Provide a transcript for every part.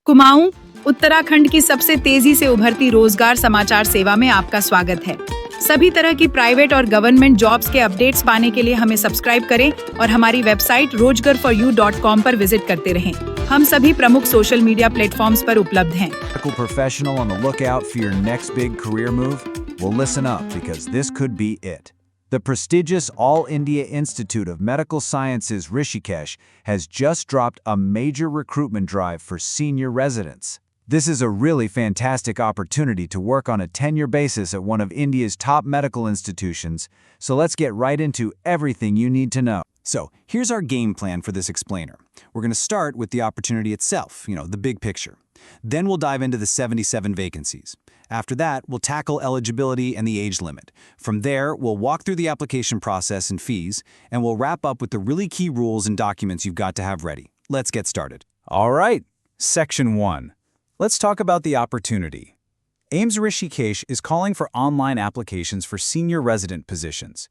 कुमाऊं, उत्तराखंड की सबसे तेजी से उभरती रोजगार समाचार सेवा में आपका स्वागत है। सभी तरह की प्राइवेट और गवर्नमेंट जॉब्स के अपडेट्स पाने के लिए हमें सब्सक्राइब करें और हमारी वेबसाइट rojgarforyou.com पर विजिट करते रहें। हम सभी प्रमुख सोशल मीडिया प्लेटफॉर्म्स पर उपलब्ध हैं। Professional on the lookout for your next big career move? Well, listen up because this could be it. The prestigious All India Institute of Medical Sciences Rishikesh has just dropped a major recruitment drive for senior residents. This is a really fantastic opportunity to work on a tenure basis at one of India's top medical institutions, so let's get right into everything you need to know. So, here's our game plan for this explainer. We're going to start with the opportunity itself, the big picture. Then we'll dive into the 77 vacancies. After that, we'll tackle eligibility and the age limit. From there, we'll walk through the application process and fees, and we'll wrap up with the really key rules and documents you've got to have ready. Let's get started. All right, Section 1. Let's talk about the opportunity. AIIMS Rishikesh is calling for online applications for senior resident positions.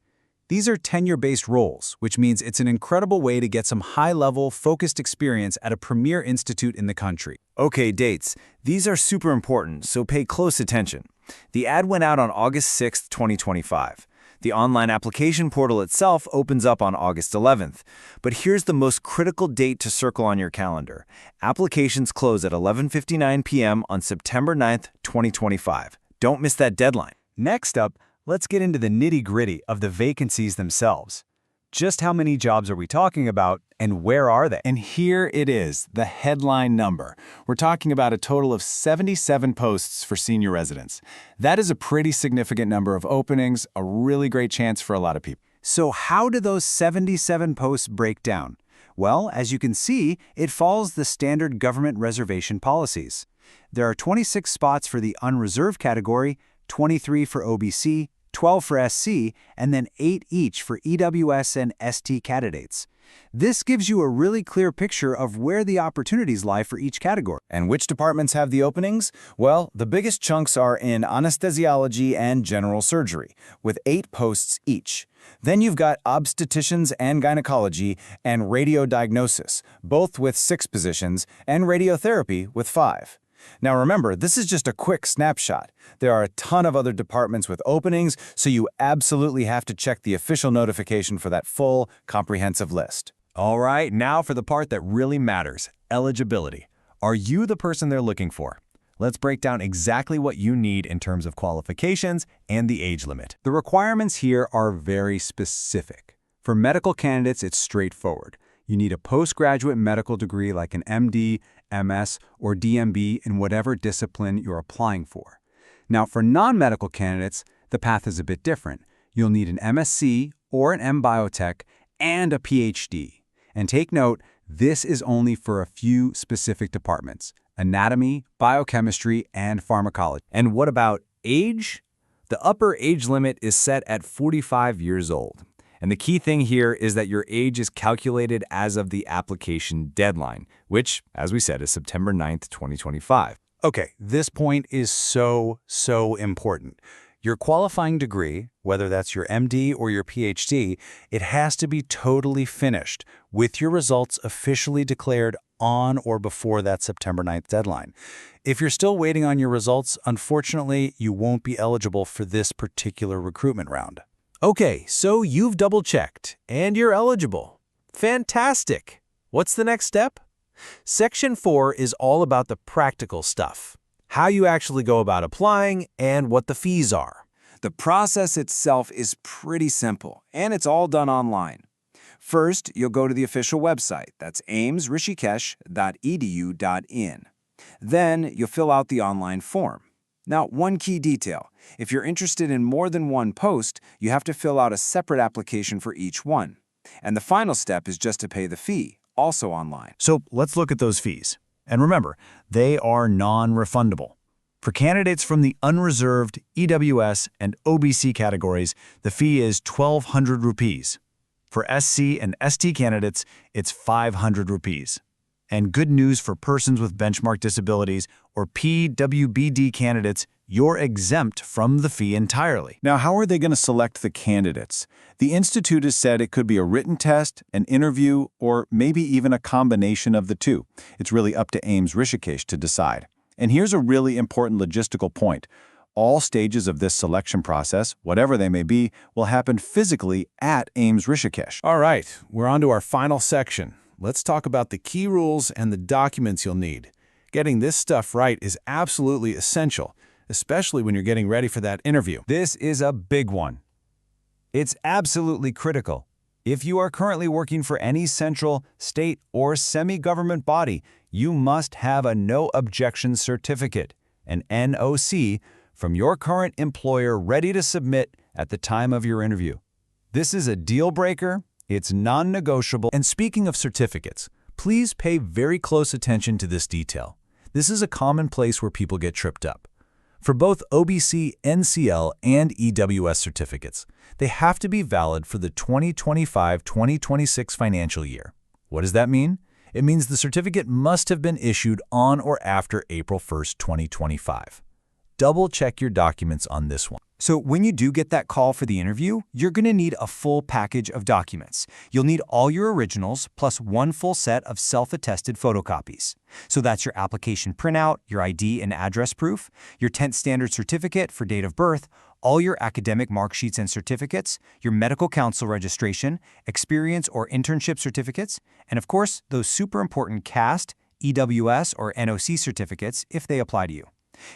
These are tenure-based roles, which means it's an incredible way to get some high-level, focused experience at a premier institute in the country. Okay, dates. These are super important, so pay close attention. The ad went out on August 6, 2025. The online application portal itself opens up on August 11th. But here's the most critical date to circle on your calendar. Applications close at 11:59 p.m. on September 9th, 2025. Don't miss that deadline. Next up, let's get into the nitty-gritty of the vacancies themselves. Just how many jobs are we talking about, and where are they? And here it is, the headline number. We're talking about a total of 77 posts for senior residents. That is a pretty significant number of openings, a really great chance for a lot of people. So how do those 77 posts break down? Well, as you can see, it follows the standard government reservation policies. There are 26 spots for the unreserved category, 23 for OBC, 12 for SC, and then 8 each for EWS and ST candidates. This gives you a really clear picture of where the opportunities lie for each category. And which departments have the openings? Well, the biggest chunks are in anesthesiology and general surgery, with 8 posts each. Then you've got obstetricians and gynecology and radiodiagnosis, both with 6 positions, and radiotherapy with 5. Now remember, this is just a quick snapshot. There are a ton of other departments with openings, so you absolutely have to check the official notification for that full, comprehensive list. All right, now for the part that really matters, eligibility. Are you the person they're looking for? Let's break down exactly what you need in terms of qualifications and the age limit. The requirements here are very specific. For medical candidates, it's straightforward. You need a postgraduate medical degree like an MD, M.S., or DMB in whatever discipline you're applying for. Now, for non-medical candidates, the path is a bit different. You'll need an MSc or an M.Biotech and a PhD. And take note, this is only for a few specific departments: anatomy, biochemistry, and pharmacology. And what about age? The upper age limit is set at 45 years old. And the key thing here is that your age is calculated as of the application deadline, which, as we said, is September 9th, 2025. Okay, this point is so important. Your qualifying degree, whether that's your MD or your PhD, it has to be totally finished with your results officially declared on or before that September 9th deadline. If you're still waiting on your results, unfortunately, you won't be eligible for this particular recruitment round. Okay, so you've double-checked, and you're eligible. Fantastic! What's the next step? Section 4 is all about the practical stuff, how you actually go about applying, and what the fees are. The process itself is pretty simple, and it's all done online. First, you'll go to the official website, that's aimsrishikesh.edu.in. Then, you'll fill out the online form. Now, one key detail. If you're interested in more than one post, you have to fill out a separate application for each one. And the final step is just to pay the fee, also online. So let's look at those fees. And remember, they are non-refundable. For candidates from the unreserved, EWS, and OBC categories, the fee is 1,200 rupees. For SC and ST candidates, it's 500 rupees. And good news for persons with benchmark disabilities or PWBD candidates, you're exempt from the fee entirely. Now, how are they going to select the candidates? The Institute has said it could be a written test, an interview, or maybe even a combination of the two. It's really up to AIIMS Rishikesh to decide. And here's a really important logistical point. All stages of this selection process, whatever they may be, will happen physically at AIIMS Rishikesh. All right, we're on to our final section. Let's talk about the key rules and the documents you'll need. Getting this stuff right is absolutely essential, especially when you're getting ready for that interview. This is a big one. It's absolutely critical. If you are currently working for any central, state, or semi-government body, you must have a No Objection Certificate, an NOC, from your current employer ready to submit at the time of your interview. This is a deal breaker. It's non-negotiable. And speaking of certificates, please pay very close attention to this detail. This is a common place where people get tripped up. For both OBC, NCL, and EWS certificates, they have to be valid for the 2025-2026 financial year. What does that mean? It means the certificate must have been issued on or after April 1st, 2025. Double check your documents on this one. So when you do get that call for the interview, you're going to need a full package of documents. You'll need all your originals plus one full set of self-attested photocopies. So that's your application printout, your ID and address proof, your 10th standard certificate for date of birth, all your academic mark sheets and certificates, your medical council registration, experience or internship certificates, and of course, those super important CAST, EWS, or NOC certificates if they apply to you.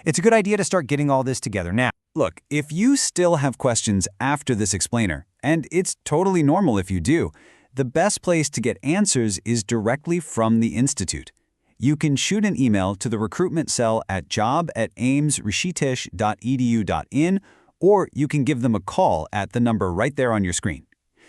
It's a good idea to start getting all this together now. Look, if you still have questions after this explainer, and it's totally normal if you do, the best place to get answers is directly from the Institute. You can shoot an email to the recruitment cell at job@aimsrishikesh.edu.in, or you can give them a call at the number right there on your screen.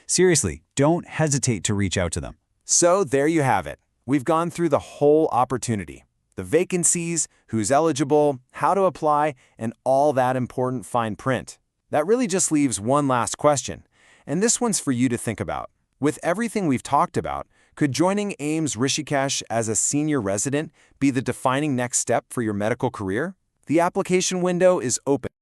Seriously, don't hesitate to reach out to them. So there you have it. We've gone through the whole opportunity. The vacancies, who's eligible, how to apply, and all that important fine print. That really just leaves one last question, and this one's for you to think about. With everything we've talked about, could joining AIIMS Rishikesh as a senior resident be the defining next step for your medical career? The application window is open.